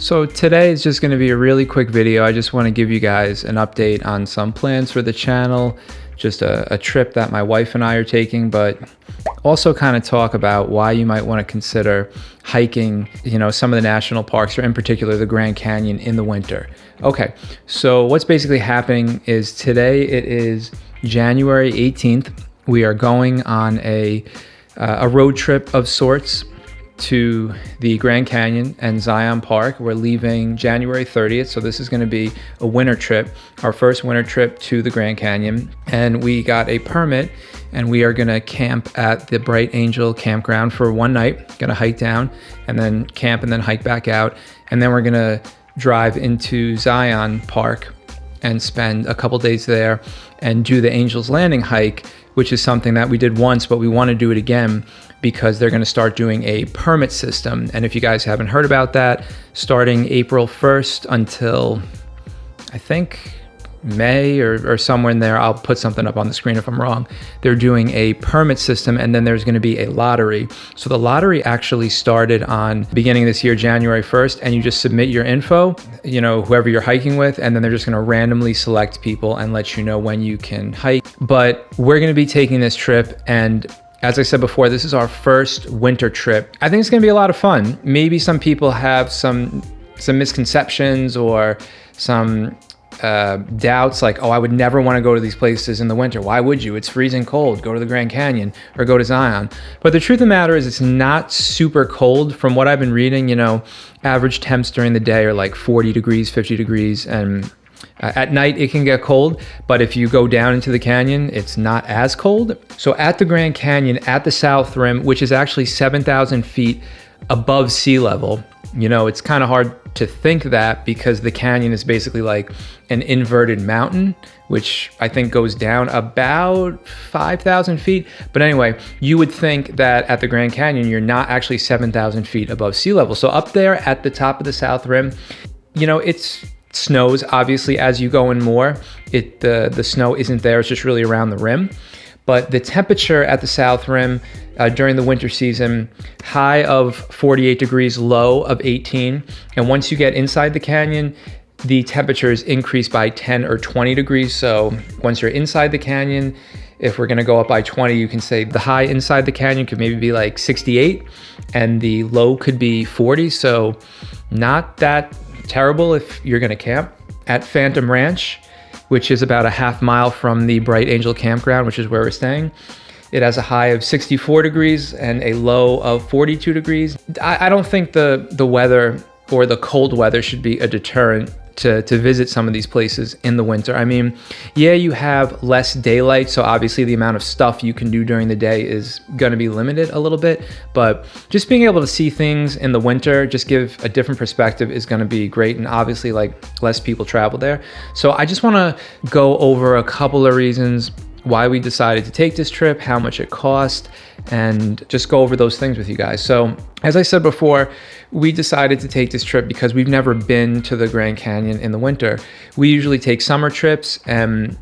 So today is just going to be a really quick video. I just want to give you guys an update on some plans for the channel, just a trip that my wife and I are taking, but also kind of talk about why you might want to consider hiking, some of the national parks, or in particular the Grand Canyon in the winter. Okay, so what's basically happening is today it is January 18th. We are going on a road trip of sorts to the Grand Canyon and Zion Park. We're leaving January 30th, so this is going to be a winter trip, our first winter trip to the Grand Canyon. And we got a permit, and we are going to camp at the Bright Angel Campground for one night. Going to hike down and then camp and then hike back out, and then we're going to drive into Zion Park and spend a couple days there and do the Angel's Landing hike, which is something that we did once, but we want to do it again because they're going to start doing a permit system. And if you guys haven't heard about that, starting April 1st until I think May or somewhere in there, I'll put something up on the screen if I'm wrong, they're doing a permit system, and then there's going to be a lottery. So the lottery actually started on the beginning of this year, January 1st, and you just submit your info, whoever you're hiking with, and then they're just going to randomly select people and let you know when you can hike. But we're going to be taking this trip, and as I said before, this is our first winter trip. I think it's going to be a lot of fun. Maybe some people have some misconceptions or some doubts, like, oh, I would never want to go to these places in the winter. Why would you? It's freezing cold. Go to the Grand Canyon or go to Zion. But the truth of the matter is it's not super cold. From what I've been reading, average temps during the day are like 40 degrees, 50 degrees, and at night it can get cold, but if you go down into the canyon, it's not as cold. So at the Grand Canyon, at the South Rim, which is actually 7,000 feet above sea level, it's kind of hard to think that because the canyon is basically like an inverted mountain, which I think goes down about 5,000 feet. But anyway, you would think that at the Grand Canyon, you're not actually 7,000 feet above sea level. So up there at the top of the South Rim, it's snows obviously as you go in more. The snow isn't there, it's just really around the rim. But the temperature at the South Rim during the winter season, high of 48 degrees, low of 18. And once you get inside the canyon, the temperatures increase by 10 or 20 degrees. So once you're inside the canyon, if we're gonna go up by 20, you can say the high inside the canyon could maybe be like 68 and the low could be 40. So not that terrible if you're gonna camp. At Phantom Ranch, which is about a half mile from the Bright Angel Campground, which is where we're staying, it has a high of 64 degrees and a low of 42 degrees. I don't think the weather or the cold weather should be a deterrent to visit some of these places in the winter. I mean, yeah, you have less daylight, so obviously the amount of stuff you can do during the day is gonna be limited a little bit, but just being able to see things in the winter, just give a different perspective, is gonna be great. And obviously like less people travel there. So I just wanna go over a couple of reasons why we decided to take this trip, how much it cost, and just go over those things with you guys. So as I said before, we decided to take this trip because we've never been to the Grand Canyon in the winter. We usually take summer trips, and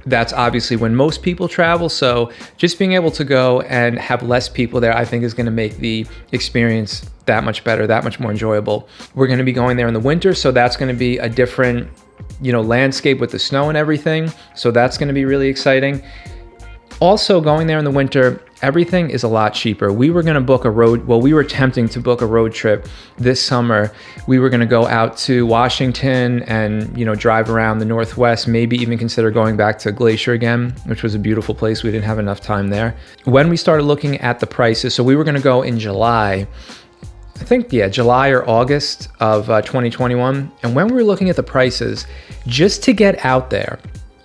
that's obviously when most people travel. So just being able to go and have less people there, I think is gonna make the experience that much better, that much more enjoyable. We're gonna be going there in the winter, so that's gonna be a different landscape with the snow and everything. So that's going to be really exciting. Also, going there in the winter, everything is a lot cheaper. We were going to book we were attempting to book a road trip this summer. We were going to go out to Washington and, drive around the Northwest, maybe even consider going back to Glacier again, which was a beautiful place. We didn't have enough time there. When we started looking at the prices, so we were going to go in July, I think, July or August of 2021. And when we were looking at the prices, just to get out there,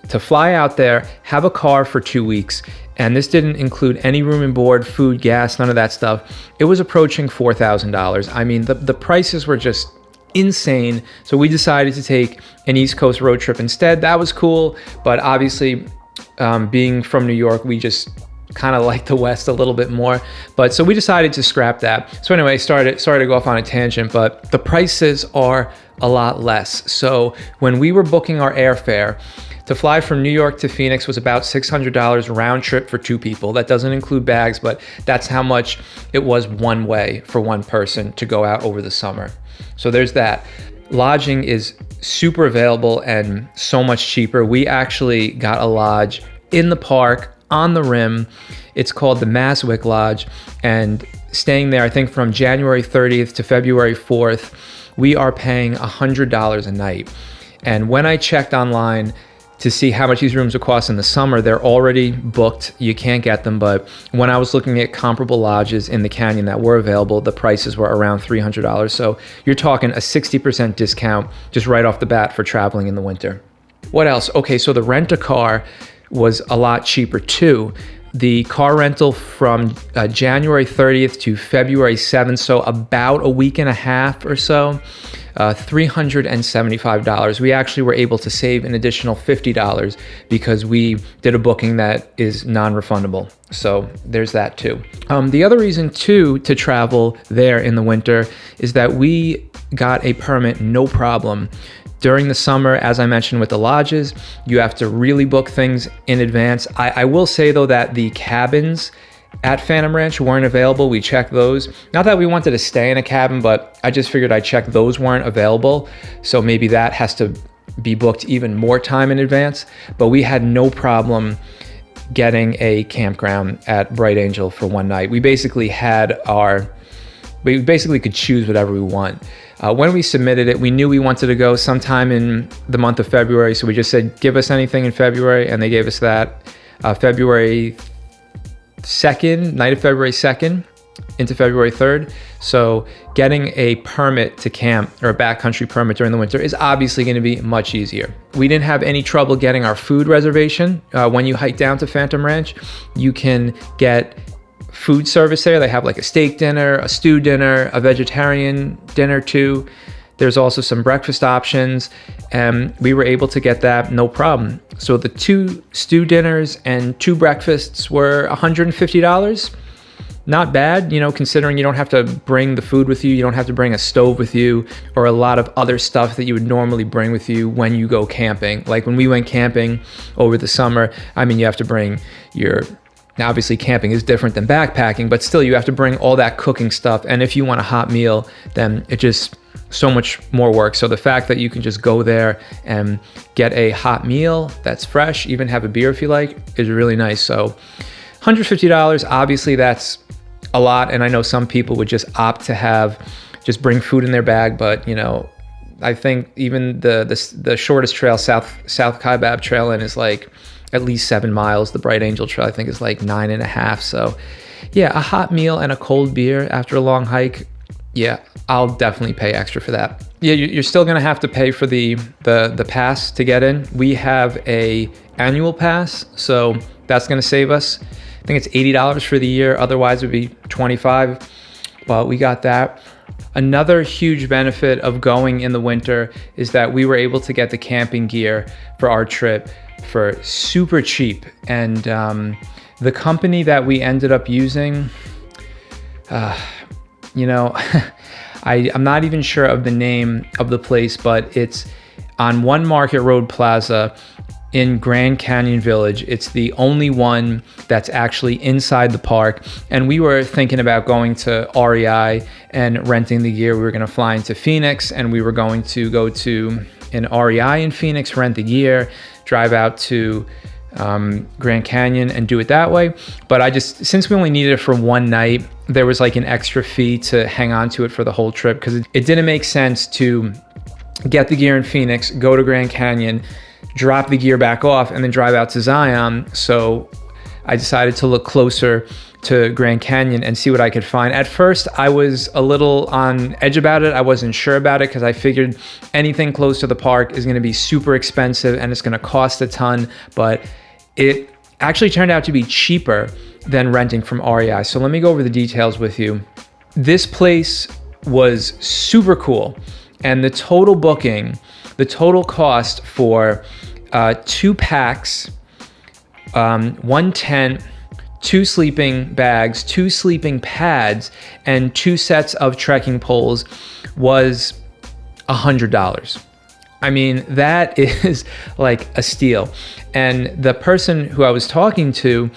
to fly out there, have a car for 2 weeks, and this didn't include any room and board, food, gas, none of that stuff, it was approaching $4,000. I mean, the prices were just insane. So we decided to take an East Coast road trip instead. That was cool, but obviously being from New York, we just kind of like the West a little bit more, but so we decided to scrap that. So anyway, sorry to go off on a tangent, but the prices are a lot less. So when we were booking our airfare, to fly from New York to Phoenix was about $600 round trip for 2 people. That doesn't include bags, but that's how much it was one way for one person to go out over the summer. So there's that. lodging is super available and so much cheaper. We actually got a lodge in the park on the rim. It's called the Masswick Lodge, and staying there, I think from January 30th to February 4th, we are paying $100 a night. And when I checked online to see how much these rooms would cost in the summer, they're already booked. You can't get them. But when I was looking at comparable lodges in the canyon that were available, the prices were around $300. So you're talking a 60% discount just right off the bat for traveling in the winter. What else? Okay, so the rent-a-car was a lot cheaper too. The car rental from January 30th to February 7th, so about a week and a half or so, $375. We actually were able to save an additional $50 because we did a booking that is non-refundable. So there's that too. The other reason too to travel there in the winter is that we got a permit no problem. During the summer, as I mentioned with the lodges, you have to really book things in advance. I will say though that the cabins at Phantom Ranch weren't available. We checked those. Not that we wanted to stay in a cabin, but I just figured I'd check those weren't available. So maybe that has to be booked even more time in advance. But we had no problem getting a campground at Bright Angel for one night. We basically could choose whatever we want. When we submitted it, we knew we wanted to go sometime in the month of February. So we just said, give us anything in February. And they gave us that February 2nd, night of February 2nd into February 3rd. So getting a permit to camp or a backcountry permit during the winter is obviously going to be much easier. We didn't have any trouble getting our food reservation. When you hike down to Phantom Ranch, you can get food service there. They have like a steak dinner, a stew dinner, a vegetarian dinner too. There's also some breakfast options, and we were able to get that no problem. So the 2 stew dinners and 2 breakfasts were $150. Not bad, you know, considering you don't have to bring the food with you, you don't have to bring a stove with you, or a lot of other stuff that you would normally bring with you when you go camping. Like when we went camping over the summer, I mean, you have to bring now obviously camping is different than backpacking, but still you have to bring all that cooking stuff. And if you want a hot meal, then it just so much more work. So the fact that you can just go there and get a hot meal that's fresh, even have a beer if you like, is really nice. So $150, obviously that's a lot. And I know some people would just opt to just bring food in their bag. But you know, I think even the shortest trail, South Kaibab Trail in, is like at least 7 miles. The Bright Angel Trail, I think, is like 9.5. So yeah, a hot meal and a cold beer after a long hike, yeah, I'll definitely pay extra for that. Yeah, you're still gonna have to pay for the pass to get in. We have a annual pass, so that's gonna save us. I think it's $80 for the year. Otherwise it would be $25. Well, we got that. Another huge benefit of going in the winter is that we were able to get the camping gear for our trip for super cheap. And the company that we ended up using, you know, I'm not even sure of the name of the place, but it's on One Market Road Plaza in Grand Canyon Village. It's the only one that's actually inside the park. And we were thinking about going to REI and renting the gear. We were gonna fly into Phoenix and we were going to go to an REI in Phoenix, rent the gear, drive out to Grand Canyon and do it that way. But since we only needed it for one night, there was like an extra fee to hang on to it for the whole trip, because it didn't make sense to get the gear in Phoenix, go to Grand Canyon, drop the gear back off, and then drive out to Zion. So I decided to look closer to Grand Canyon and see what I could find. At first, I was a little on edge about it. I wasn't sure about it because I figured anything close to the park is gonna be super expensive and it's gonna cost a ton, but it actually turned out to be cheaper than renting from REI. So let me go over the details with you. This place was super cool, and the total cost for 2 packs, 1 tent, 2 sleeping bags, 2 sleeping pads, and 2 sets of trekking poles was $100. I mean, that is like a steal. And the person who I was talking to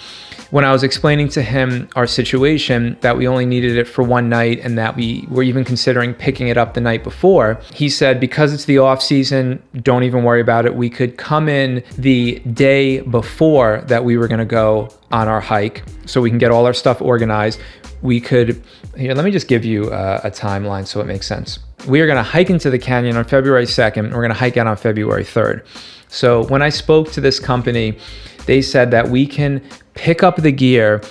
when I was explaining to him our situation, that we only needed it for one night and that we were even considering picking it up the night before, he said, because it's the off season, don't even worry about it. We could come in the day before that we were gonna go on our hike so we can get all our stuff organized. We could, here, let me just give you a timeline so it makes sense. We are gonna hike into the canyon on February 2nd. We're gonna hike out on February 3rd. So when I spoke to this company, they said that we can pick up the gear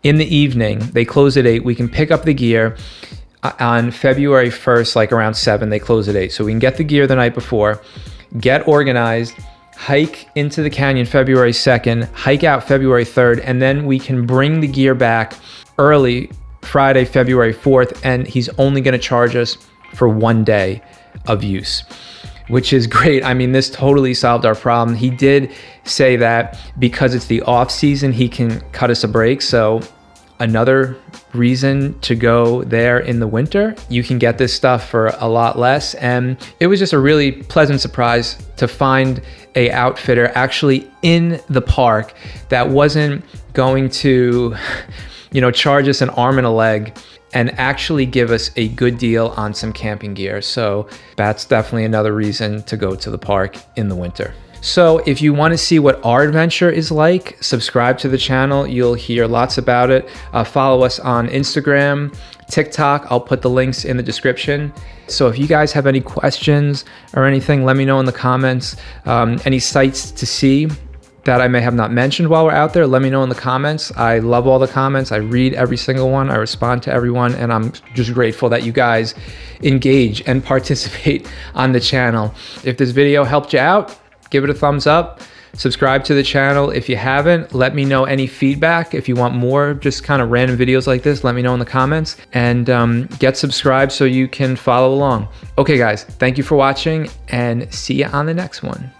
in the evening. They close at 8. We can pick up the gear on February 1st, like around 7. They close at 8. So we can get the gear the night before, get organized, hike into the canyon February 2nd, hike out February 3rd, and then we can bring the gear back early Friday, February 4th, and he's only gonna charge us for 1 day of use, which is great. I mean, this totally solved our problem. He did say that because it's the off season, he can cut us a break. So another reason to go there in the winter, you can get this stuff for a lot less. And it was just a really pleasant surprise to find a outfitter actually in the park that wasn't going to, you know, charge us an arm and a leg and actually give us a good deal on some camping gear. So that's definitely another reason to go to the park in the winter. So if you want to see what our adventure is like, subscribe to the channel. You'll hear lots about it. Follow us on Instagram, TikTok. I'll put the links in the description. So if you guys have any questions or anything, let me know in the comments. Any sites to see that I may have not mentioned while we're out there, let me know in the comments. I love all the comments. I read every single one. I respond to everyone, and I'm just grateful that you guys engage and participate on the channel. If this video helped you out, give it a thumbs up. Subscribe to the channel. If you haven't, let me know any feedback. If you want more just kind of random videos like this, let me know in the comments, and get subscribed so you can follow along. Okay guys, thank you for watching, and see you on the next one.